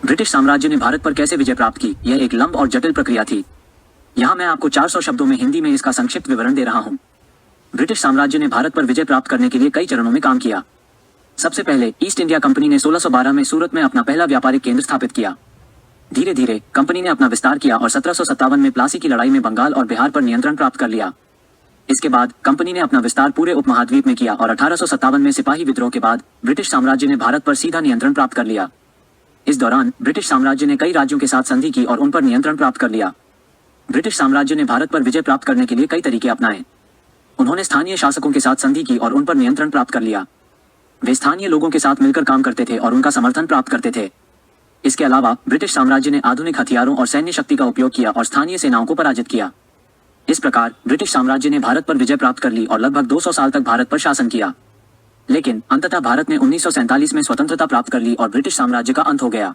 British साम्राज्य ने भारत पर कैसे विजय प्राप्त की, यह एक लंबी और जटिल प्रक्रिया थी। यहाँ मैं आपको 400 शब्दों में हिंदी में इसका संक्षिप्त विवरण दे रहा हूँ। ब्रिटिश साम्राज्य ने भारत पर विजय प्राप्त करने के लिए कई चरणों में काम किया। सबसे पहले ईस्ट इंडिया कंपनी ने 1612 में सूरत में अपना पहला व्यापारिक केंद्र स्थापित किया। धीरे धीरे कंपनी ने अपना विस्तार किया और 1757 में प्लासी की लड़ाई में बंगाल और बिहार पर नियंत्रण प्राप्त कर लिया। इसके बाद कंपनी ने अपना विस्तार पूरे उपमहाद्वीप में किया और 1857 में सिपाही विद्रोह के बाद ब्रिटिश साम्राज्य ने भारत पर सीधा नियंत्रण प्राप्त कर लिया। इस दौरान ब्रिटिश साम्राज्य ने कई राज्यों के साथ संधि की और उन पर नियंत्रण प्राप्त कर लिया। ब्रिटिश साम्राज्य ने भारत पर विजय प्राप्त करने के लिए कई तरीके अपनाए। उन्होंने स्थानीय शासकों के साथ संधि की और उन पर नियंत्रण प्राप्त कर लिया। वे स्थानीय लोगों के साथ मिलकर काम करते थे और उनका समर्थन प्राप्त करते थे। इसके अलावा ब्रिटिश साम्राज्य ने आधुनिक हथियारों और सैन्य शक्ति का उपयोग किया और स्थानीय सेनाओं को पराजित किया। इस प्रकार ब्रिटिश साम्राज्य ने भारत पर विजय प्राप्त कर ली और लगभग 200 साल तक भारत पर शासन किया। लेकिन अंततः भारत ने 1947 में स्वतंत्रता प्राप्त कर ली और ब्रिटिश साम्राज्य का अंत हो गया।